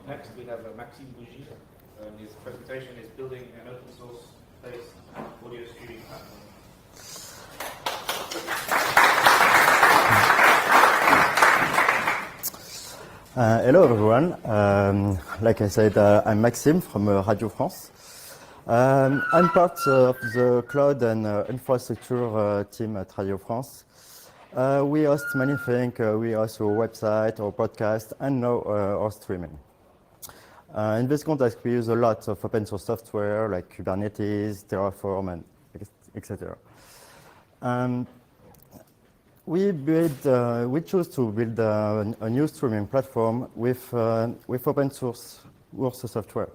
Next, we have Maxime Bougie. His presentation is building an open source-based audio streaming platform. Hello everyone. Like I said, I'm Maxime from Radio France. I'm part of the cloud and infrastructure team at Radio France. We host many things. We host our website, our podcast, and now our streaming. In this context, we use a lot of open source software like Kubernetes, Terraform, and etc. We choose to build a new streaming platform with open source software.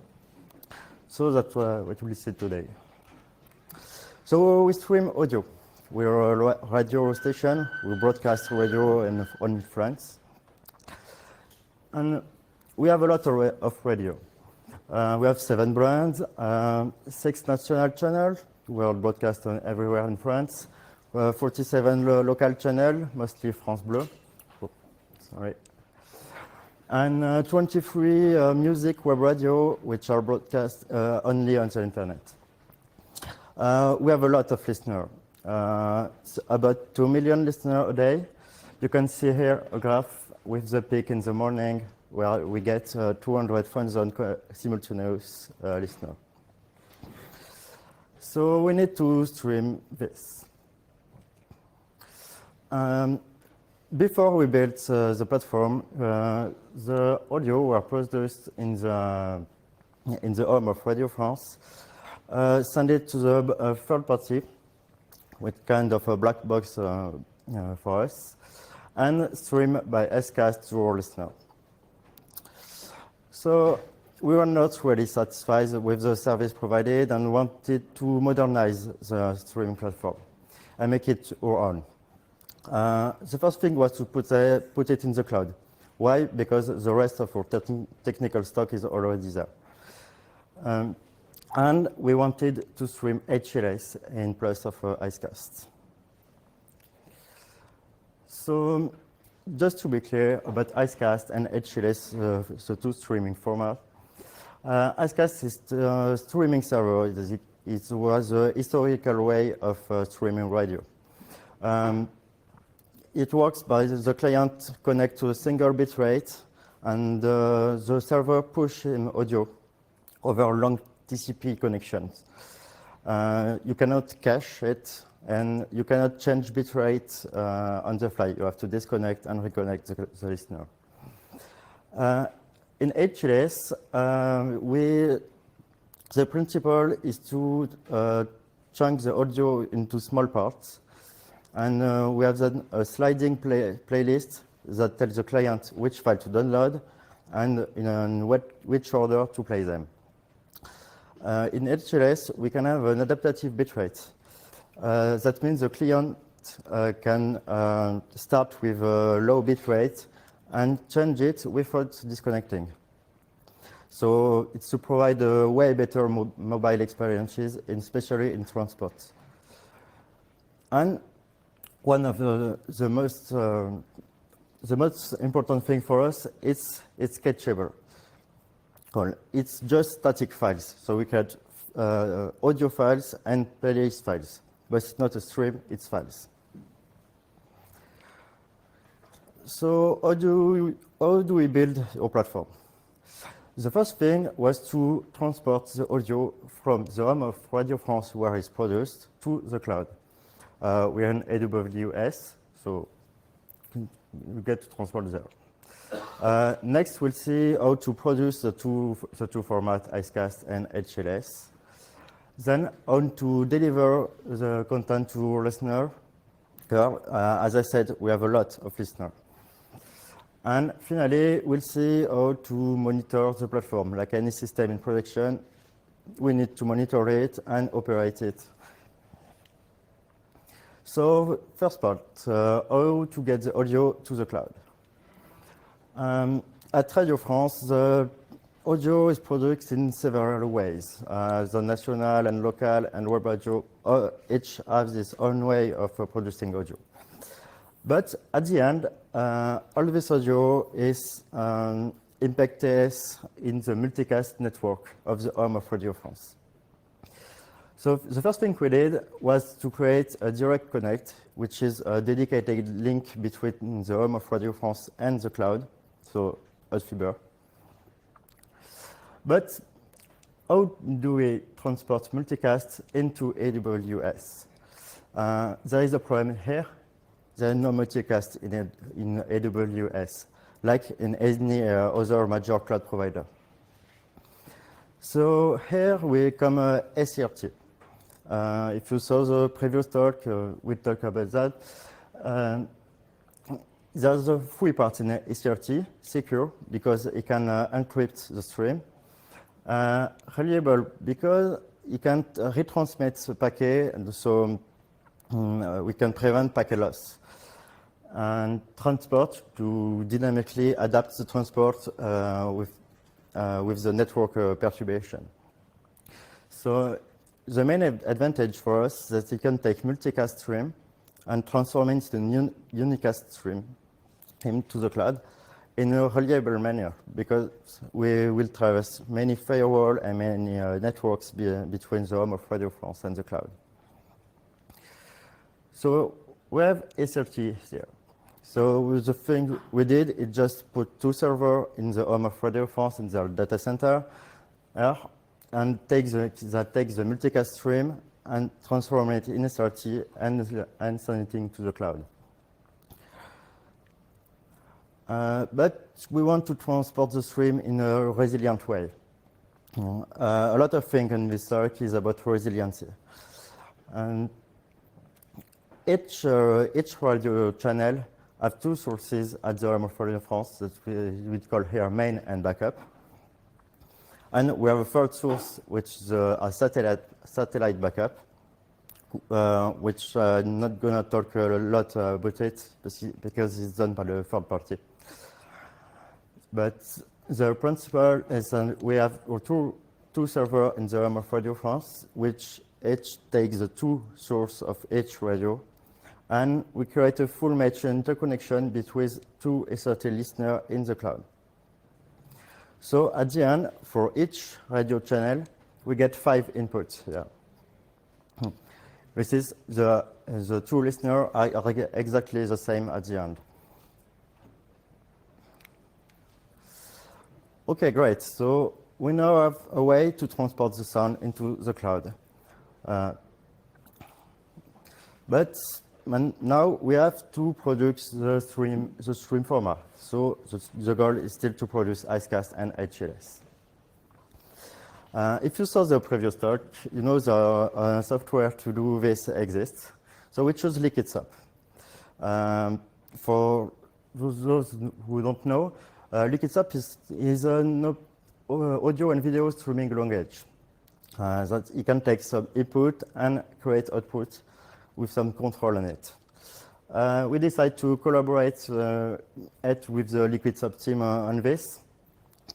So that's what we'll see today. So we stream audio. We're a radio station. We broadcast radio in France. And we have a lot of radio. We have 7 brands, 6 national channels. We're broadcast everywhere in France. 47 local channels, mostly France Bleu. Oh, sorry. And 23 music web radio, which are broadcast only on the internet. We have a lot of listeners, about 2 million listeners a day. You can see here a graph with the peak in the morning, where we get 200,000 simultaneous listeners. So we need to stream this. Before we built the platform, the audio were produced in the home of Radio France, send it to the third party with kind of a black box for us, and stream by SCAST to our listener. So we were not really satisfied with the service provided and wanted to modernize the streaming platform and make it our own. The first thing was to put it in the cloud. Why? Because the rest of our technical stock is already there. And we wanted to stream HLS in place of Icecast. So just to be clear about Icecast and HLS, the 2 streaming formats, Icecast is the streaming server. It was a historical way of streaming radio. It works by the client connect to a single bit rate, and the server push in audio over long TCP connections. You cannot cache it, and you cannot change bit rate on the fly. You have to disconnect and reconnect the listener. In HLS, the principle is to chunk the audio into small parts. And we have then a sliding playlist that tells the client which file to download and in which order to play them. In HLS, we can have an adaptive bitrate. That means the client can start with a low bitrate and change it without disconnecting. So it's to provide a way better mobile experiences, especially in transport. And one of the most important thing for us is it's cacheable. It's just static files, so we can audio files and playlist files, but it's not a stream, it's files. So how do we build our platform? The first thing was to transport the audio from the home of Radio France, where it's produced, to the cloud. We're in AWS, so we get to transport there. Next, we'll see how to produce the two formats, Icecast and HLS. Then, how to deliver the content to our listener. As I said, we have a lot of listeners. And finally, we'll see how to monitor the platform. Like any system in production, we need to monitor it and operate it. So first part, how to get the audio to the cloud. At Radio France, the audio is produced in several ways. The national and local and web radio each have this own way of producing audio. But at the end, all this audio is impact TS in the multicast network of the home of Radio France. So the first thing we did was to create a direct connect, which is a dedicated link between the home of Radio France and the cloud, so a fiber. But how do we transport multicast into AWS? There is a problem here. There is no multicast in AWS, like in any other major cloud provider. So here we come SRT. If you saw the previous talk, we talked about that. There's a three parts in SRT: secure, because it can encrypt the stream; reliable, because it can retransmit the packet, and so we can prevent packet loss; and transport, to dynamically adapt the transport with the network perturbation. So the main advantage for us is that it can take multicast stream and transform it into unicast stream into the cloud in a reliable manner, because we will traverse many firewall and many networks between the home of Radio France and the cloud. So we have SRT here. So the thing we did is just put two servers in the home of Radio France in their data center, and takes the multicast stream and transform it in SRT and send it into the cloud. But we want to transport the stream in a resilient way. A lot of things in this talk is about resiliency. And each radio channel has two sources at the home of Radio France that we call here main and backup. And we have a third source, which is a satellite backup, which I'm not going to talk a lot about it because it's done by the third party. But the principle is that we have two servers in the home of Radio France, which each takes the two sources of each radio, and we create a full match interconnection between two SRT listeners in the cloud. So at the end, for each radio channel, we get 5 inputs here. This is the two listeners are exactly the same at the end. Okay, great. So we now have a way to transport the sound into the cloud. But now we have to produce the stream format. So the goal is still to produce Icecast and HLS. If you saw the previous talk, you know the software to do this exists. So we chose LiquidSub. For those who don't know, LiquidSub is an audio and video streaming language. That it can take some input and create output with some control on it. We decided to collaborate with the LiquidSub team on this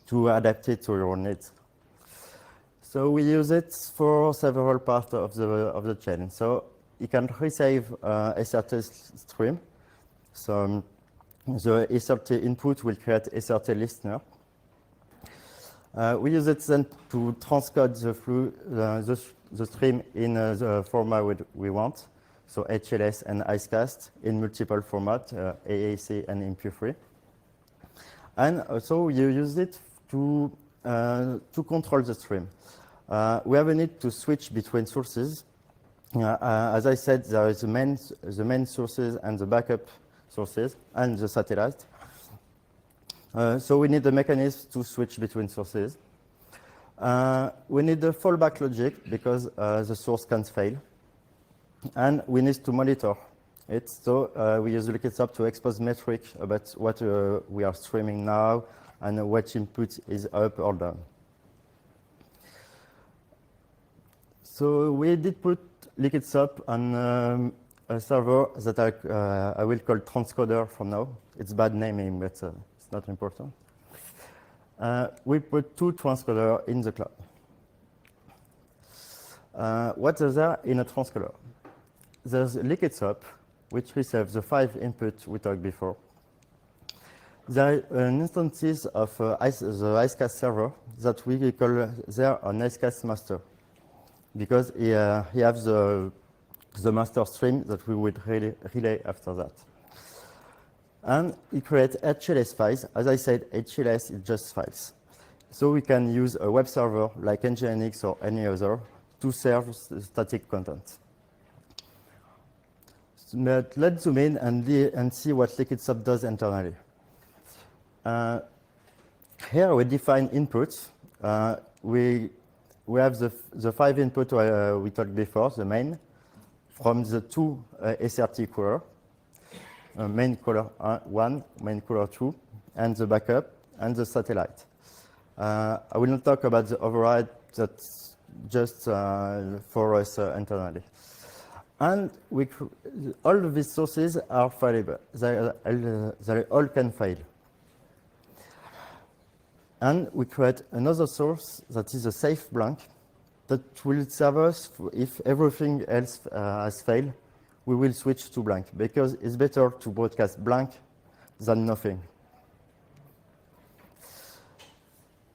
to adapt it to your needs. So we use it for several parts of the chain. So you can receive SRT stream. So the SRT input will create SRT listener. We use it then to transcode the stream in the format we want. So HLS and Icecast in multiple formats, AAC and MP3. And also you use it to control the stream. We have a need to switch between sources. As I said, there is the main sources and the backup sources and the satellite. So we need a mechanism to switch between sources. We need the fallback logic because the source can fail. And we need to monitor it. So we use LiquidSub to expose metrics about what we are streaming now and which input is up or down. So we did put LiquidSub on a server that I will call transcoder from now. It's bad naming, but it's not important. We put 2 transcoders in the cloud. What is there in a transcoder? There's LiquidSub, which receives the 5 inputs we talked before. There are instances of the IceCast server that we call there an IceCast master, because he has the master stream that we would relay after that. And he creates HLS files. As I said, HLS is just files. So we can use a web server like Nginx or any other to serve static content. But let's zoom in and see what Liquidsoft does internally. Here we define inputs. We have the 5 inputs we talked before, the main, from the 2 SRT caller, main caller 1, main caller 2, and the backup, and the satellite. I will not talk about the override, that's just for us internally. And all of these sources are fileable. They all can fail. And we create another source that is a safe blank that will serve us if everything else has failed. We will switch to blank because it's better to broadcast blank than nothing.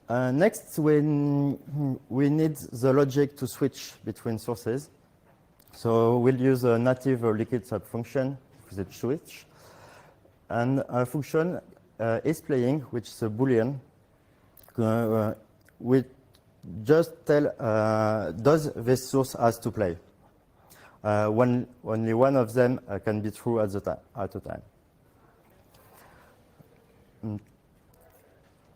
Next, we need the logic to switch between sources. So we'll use a native Liquidsoft function for the switch. And a function is playing, which is a Boolean. We just tell does this source has to play. When only one of them can be true at a time.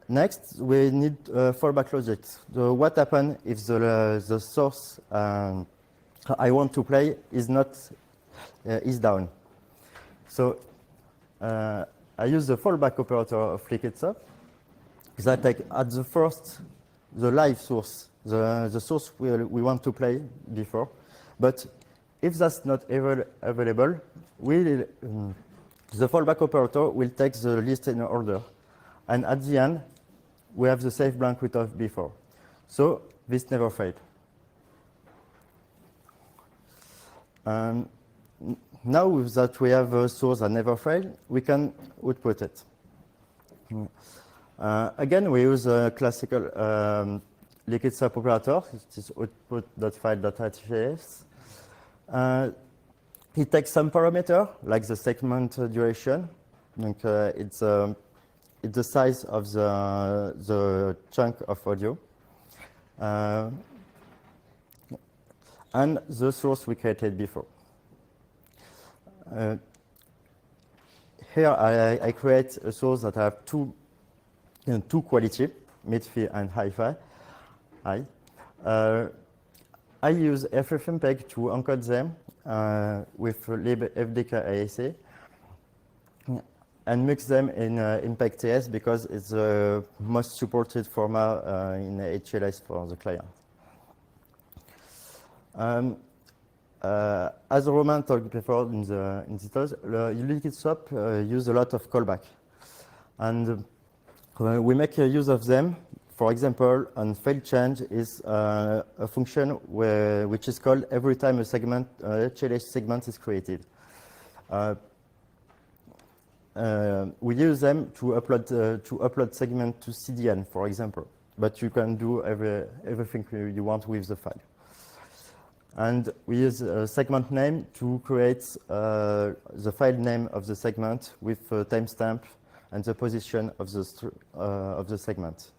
Next, we need fallback logic. What happens if the source I want to play is down? So I use the fallback operator of Liquidsoft that take at the first the live source, the source we want to play before. But if that's not available, the fallback operator will take the list in order. And at the end, we have the safe blank we talked before. So this never failed. Now that we have a source that never failed, we can output it. Again, we use a classical Liquidsoft operator. It is output.file.hs. It takes some parameter, like the segment duration. It's the size of the chunk of audio. And the source we created before. Here I create a source that have two quality, mid-fi and hi-fi. I use FFmpeg to encode them with libfdk and mix them in MPEG-TS because it's the most supported format in HLS for the client. As Roman talked before in the talks, Liquidsoft use a lot of callback, and we make use of them. For example, on fail change is a function which is called every time a segment, HLS segment is created. We use them to upload segment to CDN, for example. But you can do everything you want with the file. And we use a segment name to create the file name of the segment with a timestamp and the position of the segment.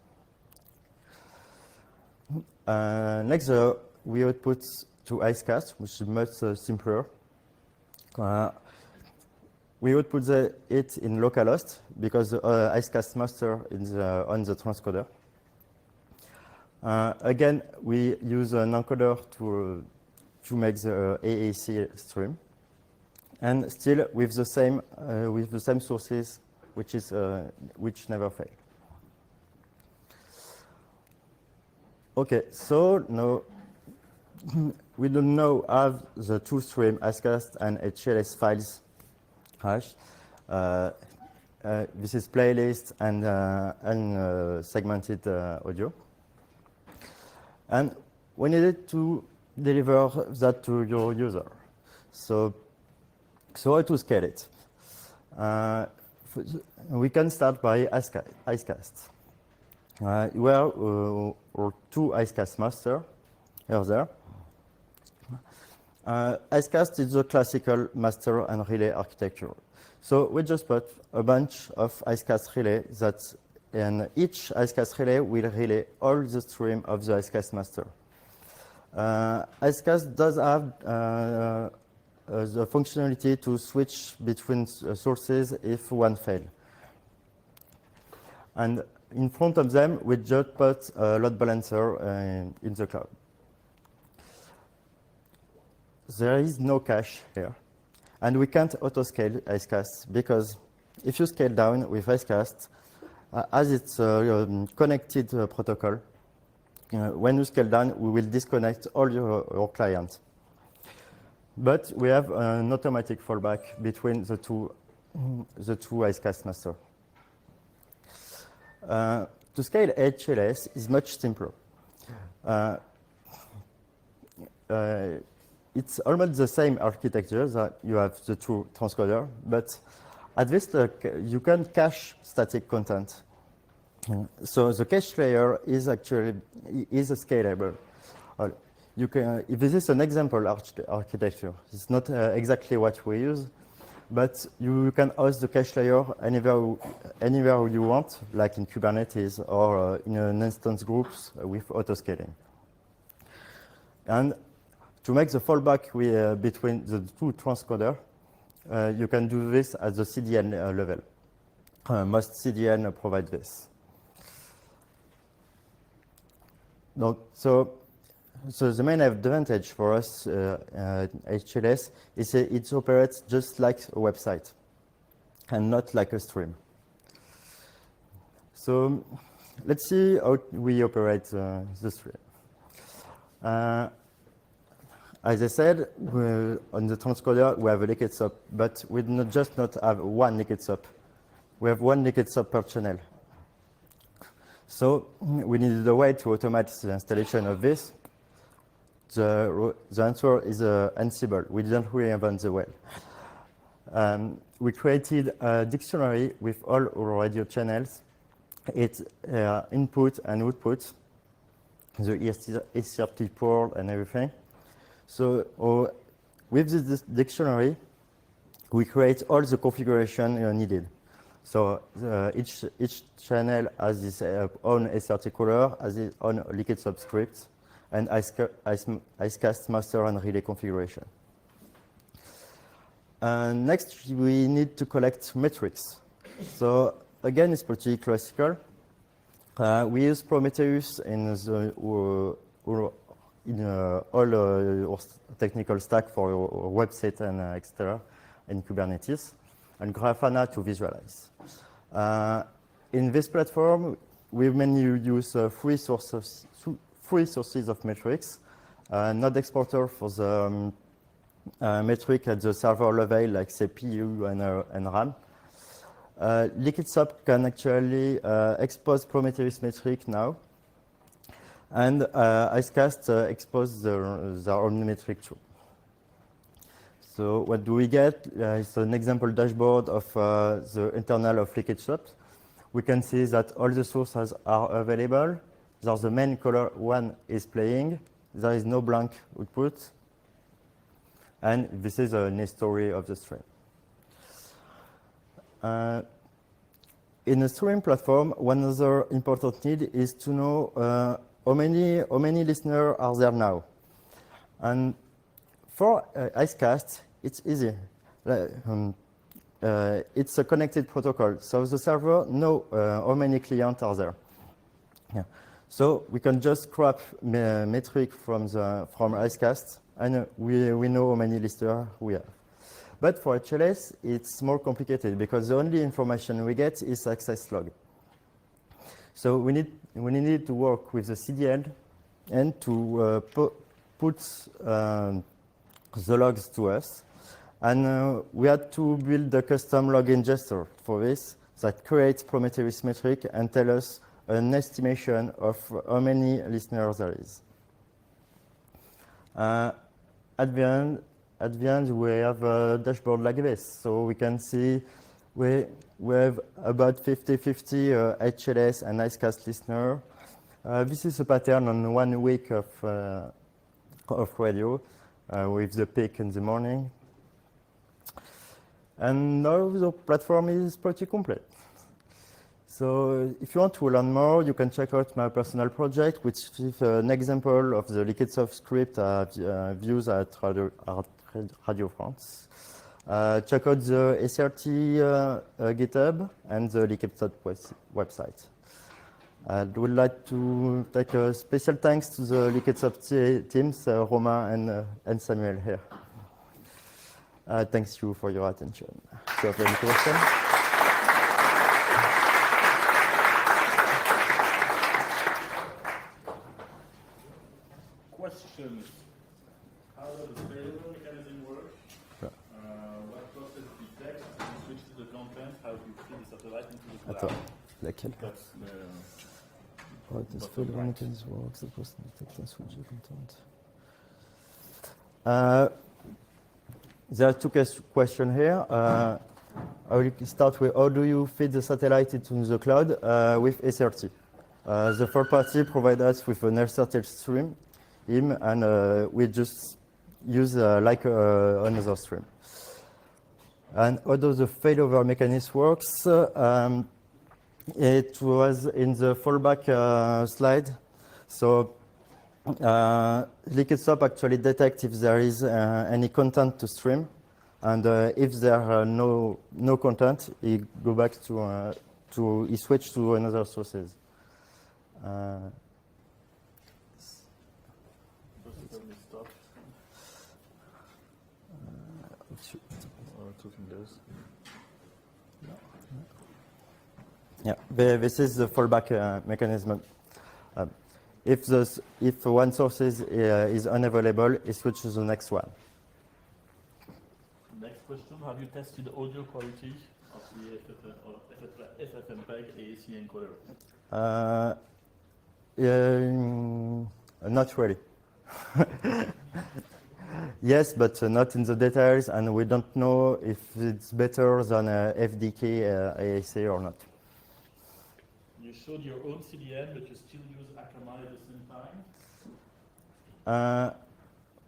Next, we output to IceCast, which is much simpler. We output it in localhost because the IceCast master is on the transcoder. Again, we use an encoder to make the AAC stream, and still with the same sources, which never fail. Okay, so now we don't now have the two stream IceCast and HLS files hash. This is playlist and segmented audio, and we needed to deliver that to your user. So how to scale it? we can start by Icecast. We have our two Icecast master here there. Icecast is the classical master and relay architecture. So we just put a bunch of Icecast relay and each Icecast relay will relay all the stream of the Icecast master. Icecast does have the functionality to switch between sources if one fails. And in front of them, we just put a load balancer in the cloud. There is no cache here. And we can't auto-scale Icecast because if you scale down with Icecast, as it's a connected protocol, when you scale down, we will disconnect all your clients. But we have an automatic fallback between the two Icecast masters. To scale HLS is much simpler. It's almost the same architecture that you have the two transcoders, but at this you can cache static content. So the cache layer is actually scalable. You can, if this is an example architecture, it's not exactly what we use, but you can host the cache layer anywhere you want, like in Kubernetes or in an instance groups with auto-scaling. And to make the fallback between the two transcoders, you can do this at the CDN level. Most CDN provide this. So the main advantage for us HLS is it operates just like a website and not like a stream. So let's see how we operate the stream. As I said, on the transcoder we have a liquid SOP, but we not have one liquid SOP. We have one liquid SOP per channel. So we needed a way to automate the installation of this. The answer is Ansible. We didn't reinvent the wheel. We created a dictionary with all our radio channels, its input and output, the ESRT port and everything. So with this dictionary, we create all the configuration needed. So each channel has its own SRT caller, has its own liquid subscript, and Icecast master and relay configuration. Next, we need to collect metrics. So again, it's pretty classical. We use Prometheus in all our technical stack for our website and etc. in Kubernetes, and Grafana to visualize. In this platform, we mainly use three sources of metrics. Node exporter for the metric at the server level, like CPU and RAM. Liquid SOP can actually expose Prometheus metric now. And Icecast expose their own metric too. So what do we get? It's an example dashboard of the internal of Liquid SOP. We can see that all the sources are available. There's the main color one is playing. There is no blank output. And this is a history of the stream. In a streaming platform, one other important need is to know how many listeners are there now. And for Icecast, it's easy. It's a connected protocol, so the server knows how many clients are there. Yeah. So we can just grab metric from Icecast, and we know how many listeners we have. But for HLS, it's more complicated because the only information we get is access log. So we need to work with the CDN and to put the logs to us. And we had to build a custom log ingester for this that creates Prometheus metric and tell us an estimation of how many listeners there is. At the end, we have a dashboard like this. So we can see We have about 50-50 HLS and Icecast listener. This is a pattern on 1 week of radio with the peak in the morning. And now the platform is pretty complete. So if you want to learn more, you can check out my personal project, which is an example of the Liquidsoft script views at Radio France. Check out the SRT GitHub and the Liquidsoft website. I would like to take a special thanks to the Liquidsoft teams, Romain and Samuel here. Thanks you for your attention. Do you have any questions? Questions. How does the failover mechanism work? What process detects and switches the content? How do you feed the satellite into the cloud? Attends, laquelle? That's How does failover mechanism work? The process detects and switches the content. There are two questions here. I will start with how do you feed the satellite into the cloud with SRT. The third party provides us with an SRT stream, and we just use like another stream. And how does the failover mechanism works? It was in the fallback slide. So Liquidsoft actually detects if there is any content to stream, and if there are no content, it go back to it switch to another sources. Yeah, this is the fallback mechanism. If one source is unavailable, it switches to the next one. Next question: have you tested audio quality of the FFmpeg AAC encoder? Not really. Yes, but not in the details, and we don't know if it's better than FDK AAC or not. You showed your own CDN, but you still use Akamai at the same time?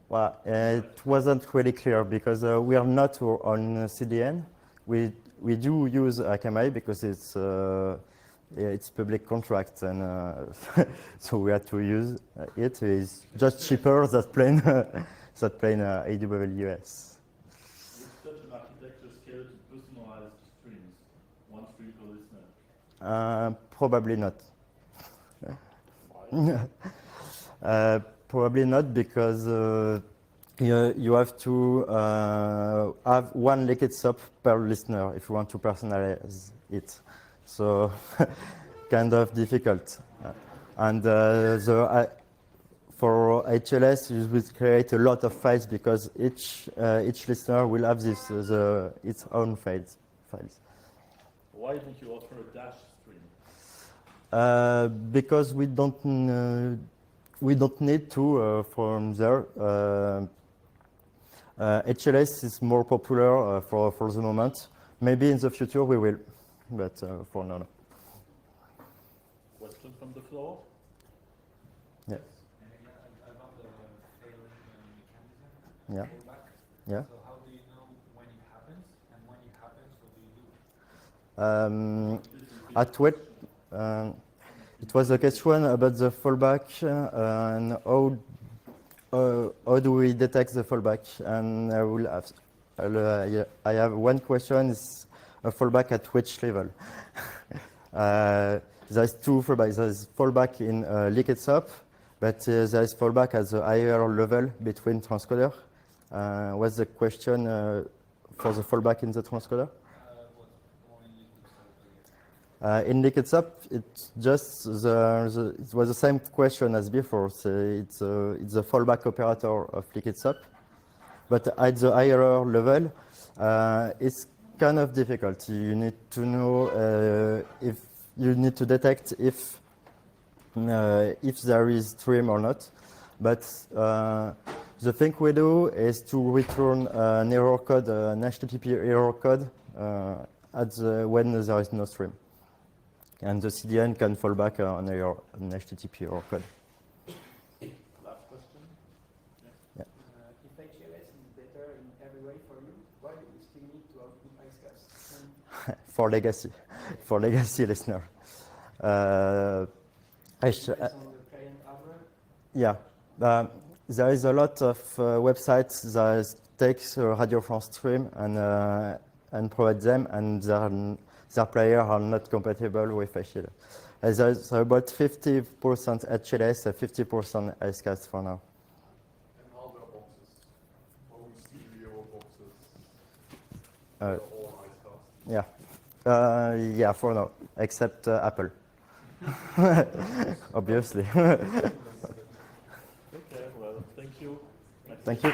Well, it wasn't really clear because we are not on CDN. We do use Akamai because it's public contract, and so we had to use it. It's just cheaper than plain AWS. Would such an architecture scale to personalized streams, one stream per listener? Probably not. Why? Probably not because you have to have one Liquidsoft per listener if you want to personalize it. So kind of difficult. And for HLS, you will create a lot of files because each listener will have its own files. Why don't you offer a dash stream? Because we don't need to from there. HLS is more popular for the moment. Maybe in the future we will, but for now. Question from the floor? Yeah. About the failing mechanism. Yeah. Fallback. Yeah. So how do you know when it happens, and when it happens, what do you do? At what it was a question about the fallback and how do we detect the fallback? And I have one question: is a fallback at which level? There's two fallbacks. There's fallback in Liquidsoft, but there's fallback at the higher level between transcoder. What's the question for the fallback in the transcoder? In Liquidsoft, it's just it was the same question as before. So it's the fallback operator of Liquidsoft, but at the higher level, it's kind of difficult. You need to know if you need to detect if there is stream or not. But the thing we do is to return an error code, an HTTP error code, when there is no stream. And the CDN can fall back on your on HTTP or code. Last question. Yeah. If HLS is better in every way for you, why do you still need to output IceCast? For legacy listener. Based on the client hardware? Yeah, there is a lot of websites that takes Radio France stream and provide them, and their players are not compatible with HLS. There's about 50% HLS and 50% IceCast for now. And hardware boxes, home stereo boxes, Uh, they're all IceCast. Yeah, yeah, for now, except Apple, obviously. Okay, well, thank you. Thank you.